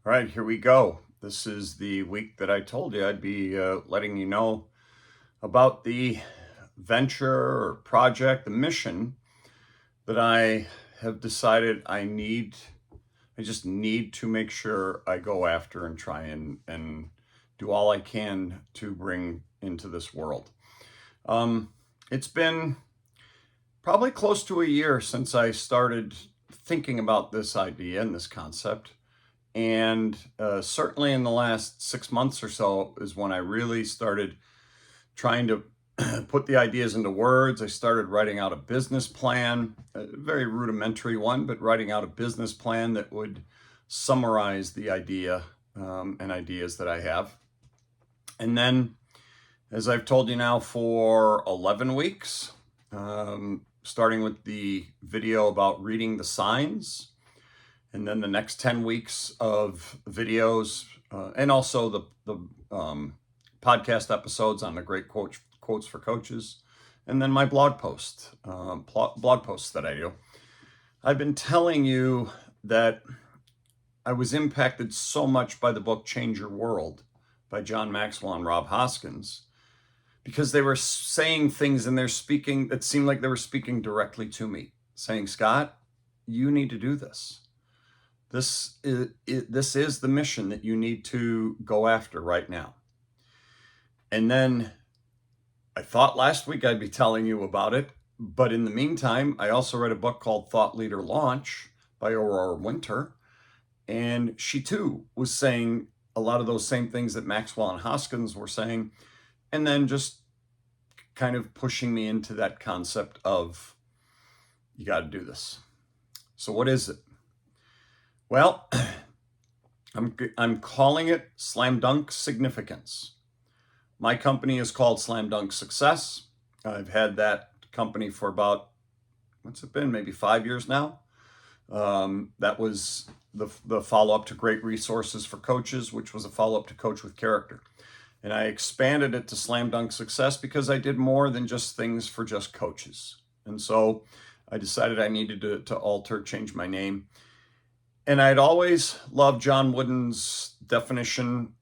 All right, here we go. This is the week that I told you I'd be letting you know about the venture or project, the mission that I have decided I just need to make sure I go after and try and do all I can to bring into this world. It's been probably close to a year since I started thinking about this idea and this concept. And certainly in the last 6 months or so is when I really started trying to put the ideas into words. I started writing out a business plan, a very rudimentary one, but writing out a business plan that would summarize the idea and ideas that I have. And then, as I've told you now for 11 weeks, starting with the video about reading the signs, and then the next 10 weeks of videos, and also the podcast episodes on the great quotes for coaches, and then my blog posts that I do. I've been telling you that I was impacted so much by the book Change Your World by John Maxwell and Rob Hoskins, because they were saying things in their speaking that seemed like they were speaking directly to me, saying, Scott, you need to do this. This is the mission that you need to go after right now. And then I thought last week I'd be telling you about it, but in the meantime, I also read a book called Thought Leader Launch by Aurora Winter, and she too was saying a lot of those same things that Maxwell and Hoskins were saying, and then just kind of pushing me into that concept of, you got to do this. So what is it? Well, I'm calling it SlamDunk Significance. My company is called SlamDunk Success. I've had that company for about, what's it been, maybe 5 years now. That was the follow-up to Great Resources for Coaches, which was a follow-up to Coach with Character. And I expanded it to SlamDunk Success because I did more than just things for just coaches. And so I decided I needed to change my name. And I'd always loved John Wooden's definition,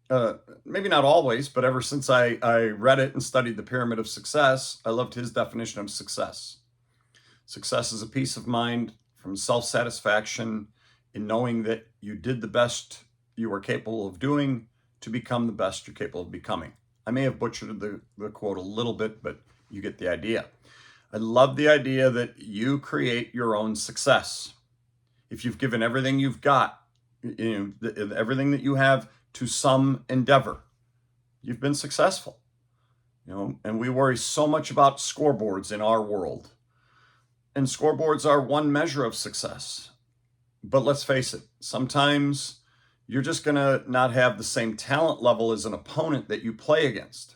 maybe not always, but ever since I read it and studied the Pyramid of Success, I loved his definition of success. Success is a peace of mind from self-satisfaction in knowing that you did the best you were capable of doing to become the best you're capable of becoming. I may have butchered the quote a little bit, but you get the idea. I love the idea that you create your own success. If you've given everything you've got, everything that you have to some endeavor, you've been successful. And we worry so much about scoreboards in our world. And scoreboards are one measure of success. But let's face it, sometimes you're just going to not have the same talent level as an opponent that you play against.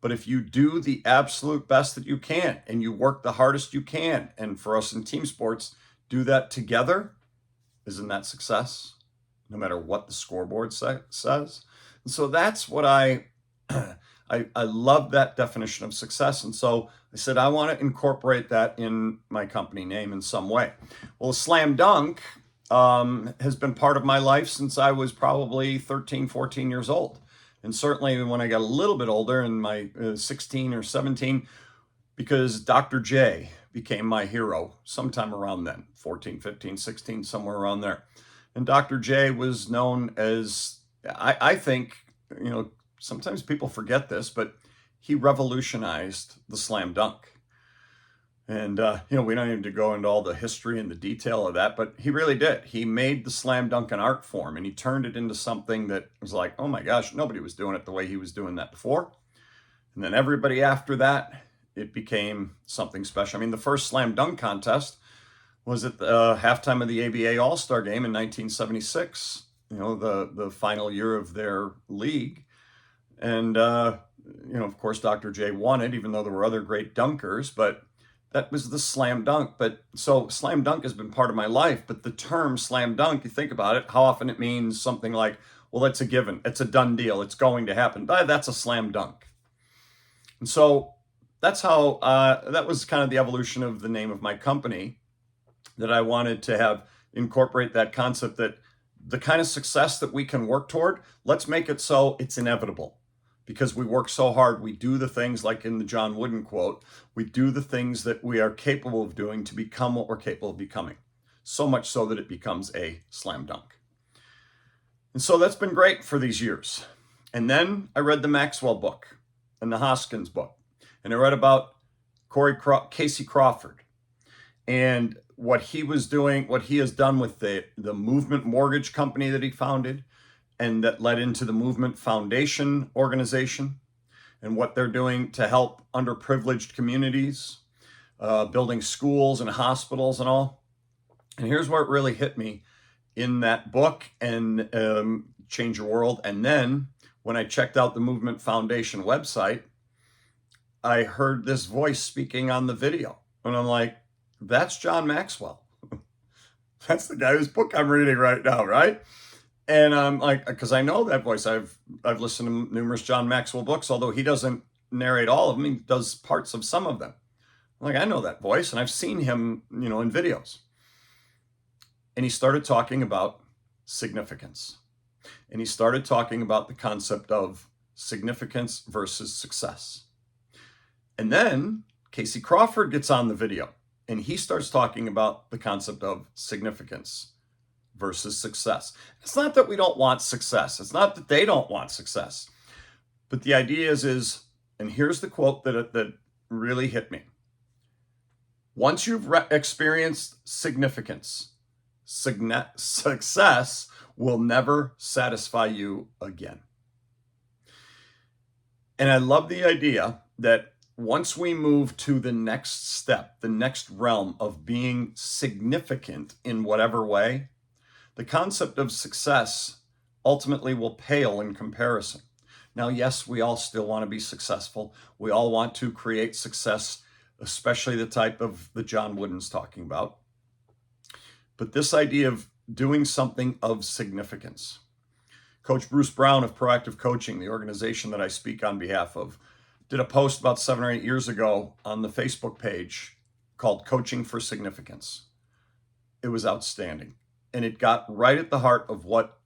But if you do the absolute best that you can, and you work the hardest you can, and for us in team sports, do that together, isn't that success? No matter what the scoreboard says. And so that's what I love that definition of success. And so I said, I want to incorporate that in my company name in some way. Well, Slam Dunk has been part of my life since I was probably 13, 14 years old. And certainly when I got a little bit older, in my 16 or 17, because Dr. J became my hero sometime around then, 14, 15, 16, somewhere around there. And Dr. J was known as, I think, sometimes people forget this, but he revolutionized the slam dunk. And, we don't need to go into all the history and the detail of that, but he really did. He made the slam dunk an art form, and he turned it into something that was like, oh my gosh, nobody was doing it the way he was doing that before. And then everybody after that, it became something special. I mean, the first slam dunk contest was at the halftime of the ABA All-Star Game in 1976, the final year of their league. And, of course, Dr. J won it, even though there were other great dunkers, but that was the slam dunk. But so slam dunk has been part of my life, but the term slam dunk, you think about it, how often it means something like, well, it's a given, it's a done deal, it's going to happen. That's a slam dunk. And so that's how, that was kind of the evolution of the name of my company, that I wanted to have incorporate that concept that the kind of success that we can work toward, let's make it so it's inevitable. Because we work so hard, we do the things like in the John Wooden quote, we do the things that we are capable of doing to become what we're capable of becoming. So much so that it becomes a slam dunk. And so that's been great for these years. And then I read the Maxwell book and the Hoskins book. And I read about Casey Crawford and what he was doing, what he has done with the Movement Mortgage Company that he founded, and that led into the Movement Foundation organization, and what they're doing to help underprivileged communities, building schools and hospitals and all. And here's where it really hit me in that book and Change Your World. And then when I checked out the Movement Foundation website, I heard this voice speaking on the video. And I'm like, that's John Maxwell. That's the guy whose book I'm reading right now, right? And I'm like, because I know that voice. I've listened to numerous John Maxwell books, although he doesn't narrate all of them. He does parts of some of them. I'm like, I know that voice, and I've seen him, in videos. And he started talking about significance. And he started talking about the concept of significance versus success. And then Casey Crawford gets on the video, and he starts talking about the concept of significance versus success. It's not that we don't want success. It's not that they don't want success. But the idea is, and here's the quote that really hit me. Once you've experienced significance, success will never satisfy you again. And I love the idea that once we move to the next step, the next realm of being significant in whatever way, the concept of success ultimately will pale in comparison. Now, yes, we all still want to be successful. We all want to create success, especially the type of the John Wooden's talking about. But this idea of doing something of significance. Coach Bruce Brown of Proactive Coaching, the organization that I speak on behalf of, did a post about 7 or 8 years ago on the Facebook page called Coaching for Significance. It was outstanding. And it got right at the heart of what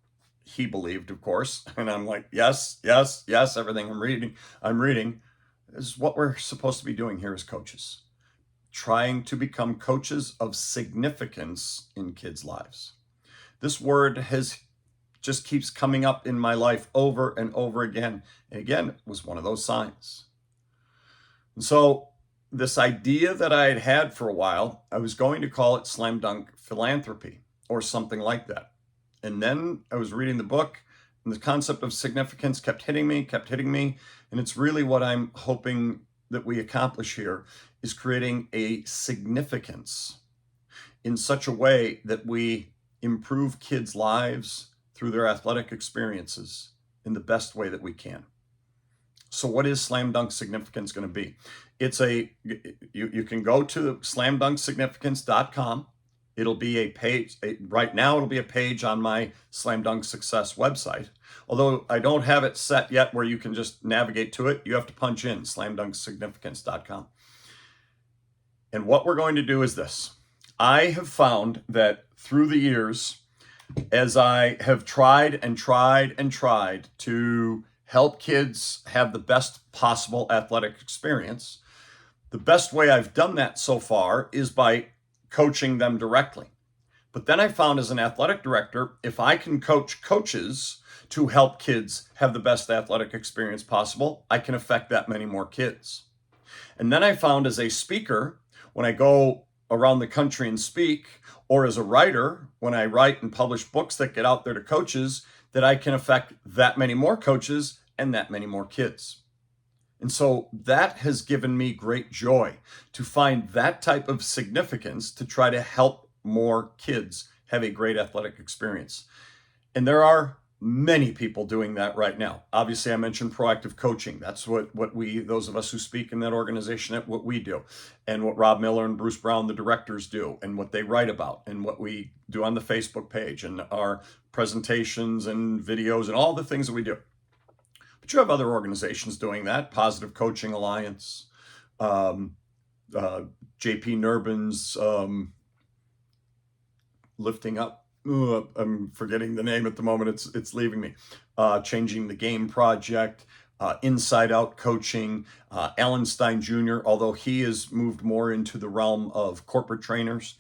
he believed, of course. And I'm like, yes, everything I'm reading is what we're supposed to be doing here as coaches. Trying to become coaches of significance in kids' lives. This word just keeps coming up in my life over and over again. And again, it was one of those signs. And so this idea that I had had for a while, I was going to call it SlamDunk Philanthropy or something like that. And then I was reading the book, and the concept of significance kept hitting me. And it's really what I'm hoping that we accomplish here is creating a significance in such a way that we improve kids' lives through their athletic experiences in the best way that we can. So what is SlamDunk Significance going to be? You can go to SlamDunkSignificance.com. It'll be a page, right now it'll be a page on my SlamDunk Success website. Although I don't have it set yet where you can just navigate to it. You have to punch in SlamDunkSignificance.com. And what we're going to do is this. I have found that through the years, as I have tried to help kids have the best possible athletic experience, the best way I've done that so far is by coaching them directly. But then I found as an athletic director, if I can coach coaches to help kids have the best athletic experience possible, I can affect that many more kids. And then I found as a speaker, when I go around the country and speak, or as a writer, when I write and publish books that get out there to coaches, that I can affect that many more coaches and that many more kids. And so that has given me great joy to find that type of significance to try to help more kids have a great athletic experience. And there are many people doing that right now. Obviously, I mentioned proactive coaching. That's what we, those of us who speak in that organization, what we do, and what Rob Miller and Bruce Brown, the directors, do, and what they write about, and what we do on the Facebook page, and our presentations and videos, and all the things that we do. But you have other organizations doing that. Positive Coaching Alliance, JP Nurbin's Lifting Up I'm forgetting the name at the moment. It's leaving me. Changing the Game Project, Inside Out Coaching, Alan Stein Jr., although he has moved more into the realm of corporate trainers.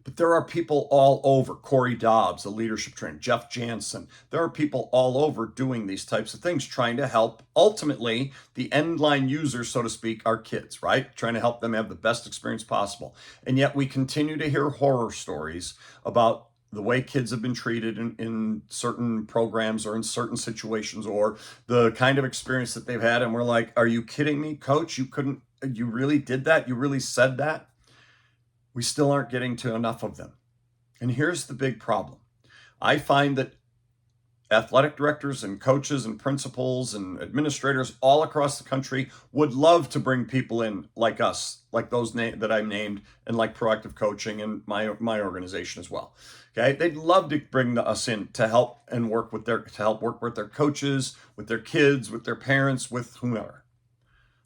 But there are people all over. Corey Dobbs, a leadership trainer, Jeff Jansen. There are people all over doing these types of things, trying to help ultimately the end line users, so to speak, our kids, right? Trying to help them have the best experience possible. And yet we continue to hear horror stories about the way kids have been treated in certain programs or in certain situations, or the kind of experience that they've had. And we're like, are you kidding me, coach? You really did that? You really said that? We still aren't getting to enough of them. And here's the big problem. I find that athletic directors and coaches and principals and administrators all across the country would love to bring people in like us, like those that I named, and like Proactive Coaching and my organization as well. Okay, they'd love to bring us in to help and work with their coaches, with their kids, with their parents, with whomever.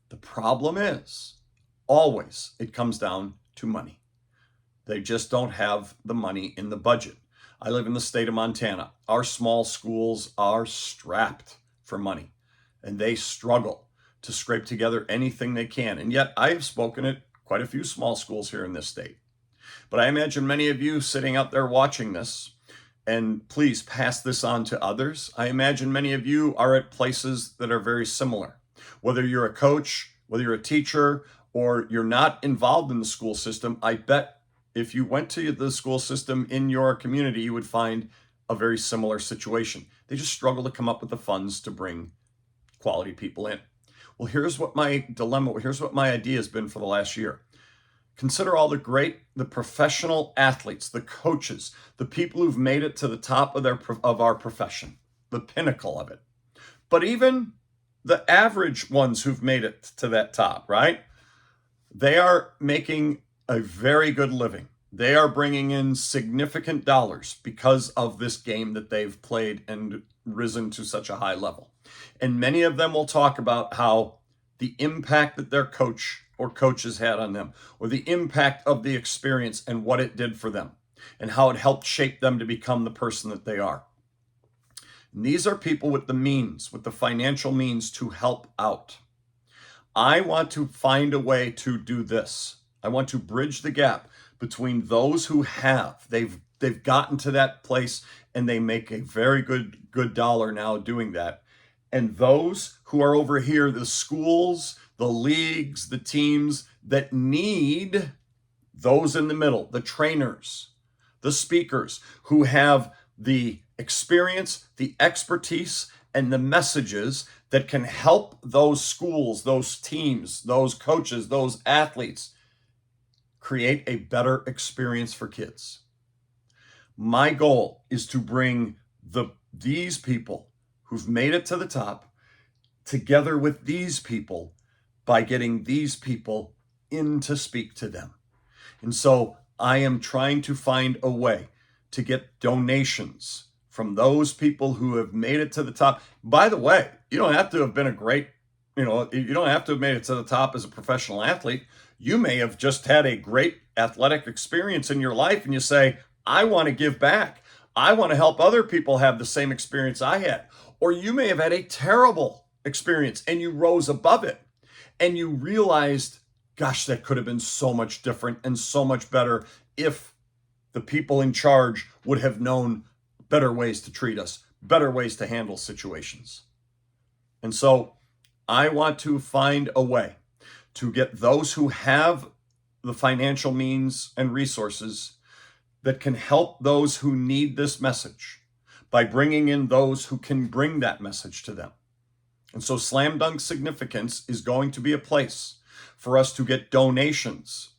The problem is always it comes down to money. They just don't have the money in the budget. I live in the state of Montana. Our small schools are strapped for money, and they struggle to scrape together anything they can. And yet I have spoken at quite a few small schools here in this state. But I imagine many of you sitting out there watching this, and please pass this on to others. I imagine many of you are at places that are very similar. Whether you're a coach, whether you're a teacher, or you're not involved in the school system, I bet if you went to the school system in your community, you would find a very similar situation. They just struggle to come up with the funds to bring quality people in. Well, here's what my dilemma, here's what my idea has been for the last year. Consider all the professional athletes, the coaches, the people who've made it to the top of our profession, the pinnacle of it. But even the average ones who've made it to that top, right? They are making a very good living. They are bringing in significant dollars because of this game that they've played and risen to such a high level. And many of them will talk about how the impact that their coach or coaches had on them, or the impact of the experience and what it did for them, and how it helped shape them to become the person that they are. And these are people with the means, with the financial means to help out. I want to find a way to do this. I want to bridge the gap between those who they've gotten to that place and they make a very good dollar now doing that, and those who are over here, the schools, the leagues, the teams that need those in the middle, the trainers, the speakers who have the experience, the expertise, and the messages that can help those schools, those teams, those coaches, those athletes create a better experience for kids. My goal is to bring these people who've made it to the top together with these people by getting these people in to speak to them. And so I am trying to find a way to get donations from those people who have made it to the top. By the way, you don't have to have been you don't have to have made it to the top as a professional athlete. You may have just had a great athletic experience in your life and you say, I want to give back. I want to help other people have the same experience I had. Or you may have had a terrible experience and you rose above it and you realized, gosh, that could have been so much different and so much better if the people in charge would have known better ways to treat us, better ways to handle situations. And so I want to find a way to get those who have the financial means and resources that can help those who need this message by bringing in those who can bring that message to them. And so SlamDunk Significance is going to be a place for us to get donations,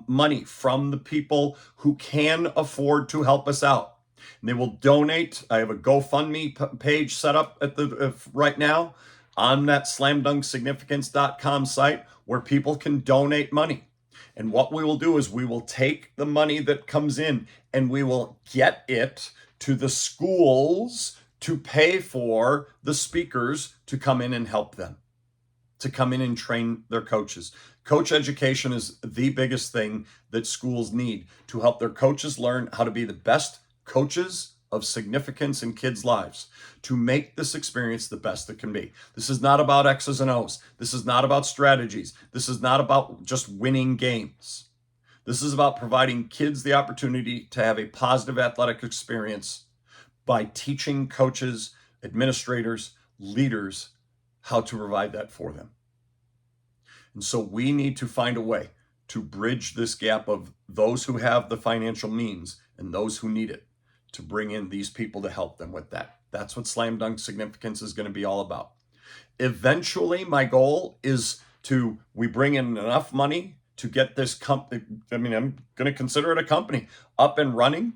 money from the people who can afford to help us out. And they will donate. I have a GoFundMe page set up right now on that SlamDunkSignificance.com site where people can donate money. And what we will do is we will take the money that comes in and we will get it to the schools to pay for the speakers to come in and help them, to come in and train their coaches. Coach education is the biggest thing that schools need to help their coaches learn how to be the best coaches of significance in kids' lives to make this experience the best it can be. This is not about X's and O's. This is not about strategies. This is not about just winning games. This is about providing kids the opportunity to have a positive athletic experience by teaching coaches, administrators, leaders how to provide that for them. And so we need to find a way to bridge this gap of those who have the financial means and those who need it, to bring in these people to help them with that. That's what SlamDunk Significance is going to be all about. Eventually, my goal is we bring in enough money to get this company, I'm going to consider it a company, up and running,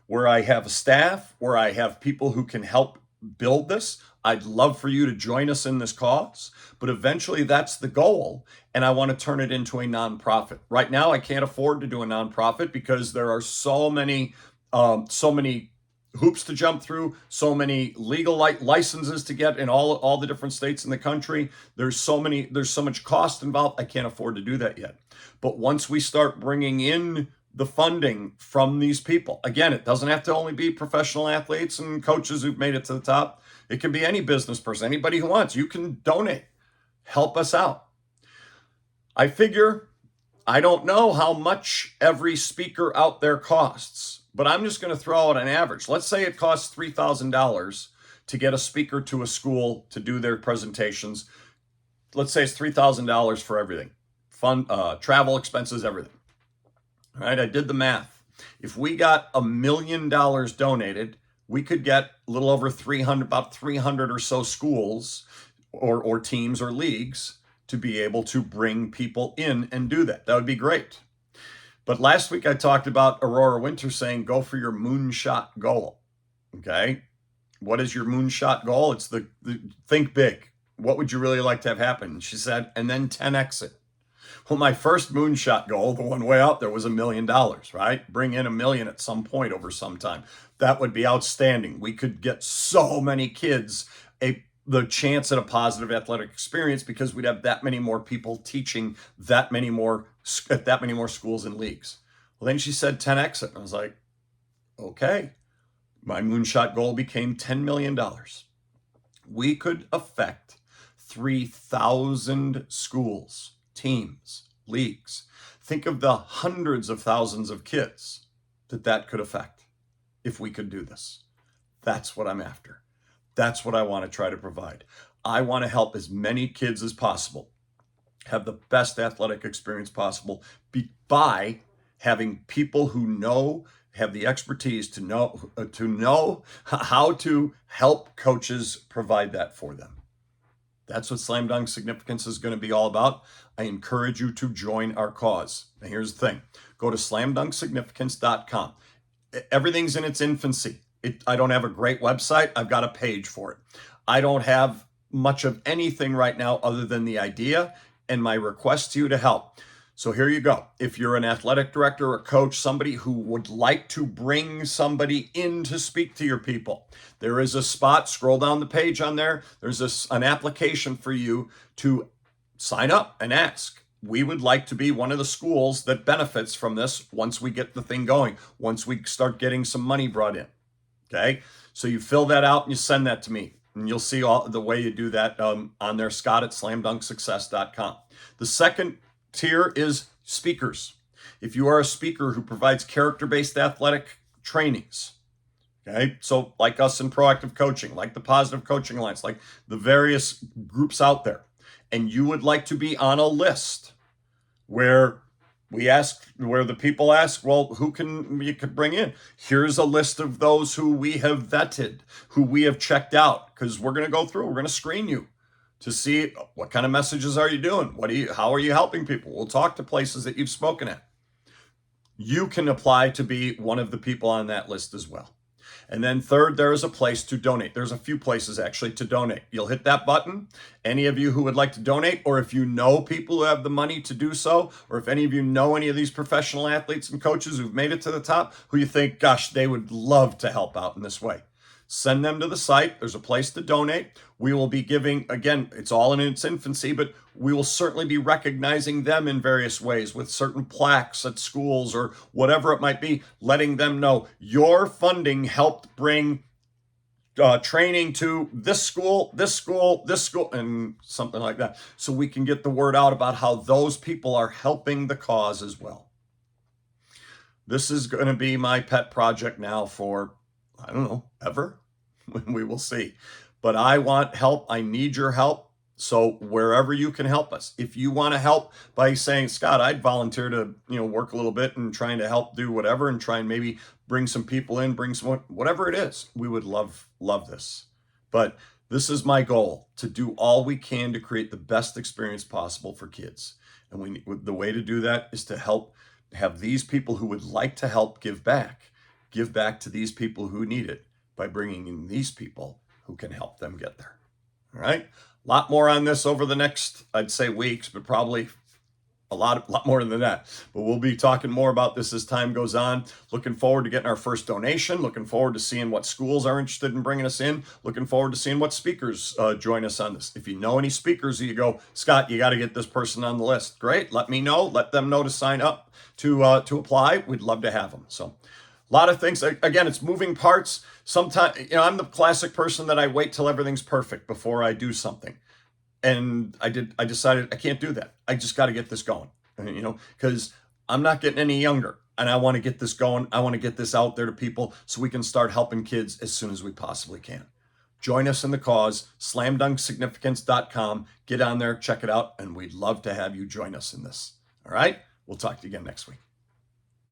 where I have a staff, where I have people who can help build this. I'd love for you to join us in this cause, but eventually that's the goal, and I want to turn it into a nonprofit. Right now, I can't afford to do a nonprofit because there are so many hoops to jump through, so many legal licenses to get in all the different states in the country. There's so much cost involved. I can't afford to do that yet. But once we start bringing in the funding from these people, again, it doesn't have to only be professional athletes and coaches who've made it to the top. It can be any business person, anybody who wants. You can donate, help us out. I figure, I don't know how much every speaker out there costs, but I'm just going to throw out an average. Let's say it costs $3,000 to get a speaker to a school to do their presentations. Let's say it's $3,000 for everything. Travel expenses, everything. All right, I did the math. If we got $1 million donated, we could get a little over 300, about 300 or so schools or teams or leagues to be able to bring people in and do that. That would be great. But last week I talked about Aurora Winter saying, go for your moonshot goal. Okay. What is your moonshot goal? It's the think big. What would you really like to have happen? She said, and then 10x it. Well, my first moonshot goal, the one way out there, was $1 million, right? Bring in $1 million at some point over some time. That would be outstanding. We could get so many kids the chance at a positive athletic experience because we'd have that many more people teaching at that many more schools and leagues. Well, then she said 10x it. And I was like, okay. My moonshot goal became $10 million. We could affect 3,000 schools, teams, leagues. Think of the hundreds of thousands of kids that could affect if we could do this. That's what I'm after. That's what I want to try to provide. I want to help as many kids as possible have the best athletic experience possible by having people who have the expertise to know how to help coaches provide that for them. That's what SlamDunk Significance is going to be all about. I encourage you to join our cause. Now, here's the thing. Go to SlamDunkSignificance.com. Everything's in its infancy. I don't have a great website. I've got a page for it. I don't have much of anything right now other than the idea and my request to you to help. So here you go. If you're an athletic director or coach, somebody who would like to bring somebody in to speak to your people, there is a spot, scroll down the page on there. There's an application for you to sign up and ask. We would like to be one of the schools that benefits from this once we get the thing going, once we start getting some money brought in. Okay, so you fill that out and you send that to me, and you'll see all the way you do that on there, Scott at SlamDunkSuccess.com. The second tier is speakers. If you are a speaker who provides character-based athletic trainings, okay, so like us in proactive coaching, like the Positive Coaching Alliance, like the various groups out there, and you would like to be on a list where the people ask, well, who can you could bring in? Here's a list of those who we have vetted, who we have checked out, because we're going to go through, we're going to screen you to see what kind of messages are you doing? How are you helping people? We'll talk to places that you've spoken at. You can apply to be one of the people on that list as well. And then third, there is a place to donate. There's a few places actually to donate. You'll hit that button. Any of you who would like to donate, or if you know people who have the money to do so, or if any of you know any of these professional athletes and coaches who've made it to the top, who you think, gosh, they would love to help out in this way, Send them to the site. There's a place to donate. We will be giving, again, it's all in its infancy, but we will certainly be recognizing them in various ways with certain plaques at schools or whatever it might be, letting them know your funding helped bring training to this school, this school, this school, and something like that. So we can get the word out about how those people are helping the cause as well. This is going to be my pet project now for, I don't know, ever. We will see. But I want help. I need your help. So wherever you can help us, if you want to help by saying, Scott, I'd volunteer to, work a little bit and trying to help do whatever and try and maybe bring some people in, bring some, whatever it is, we would love this. But this is my goal, to do all we can to create the best experience possible for kids. And the way to do that is to help have these people who would like to help give back to these people who need it by bringing in these people who can help them get there. All right. A lot more on this over the next, I'd say, weeks, but probably a lot more than that. But we'll be talking more about this as time goes on. Looking forward to getting our first donation. Looking forward to seeing what schools are interested in bringing us in. Looking forward to seeing what speakers join us on this. If you know any speakers, you go, Scott, you got to get this person on the list. Great. Let me know. Let them know to sign up to apply. We'd love to have them. So a lot of things. Again, it's moving parts. Sometimes, I'm the classic person that I wait till everything's perfect before I do something. And I decided I can't do that. I just got to get this going, because I'm not getting any younger and I want to get this going. I want to get this out there to people so we can start helping kids as soon as we possibly can. Join us in the cause, SlamDunkSignificance.com. Get on there, check it out, and we'd love to have you join us in this. All right. We'll talk to you again next week.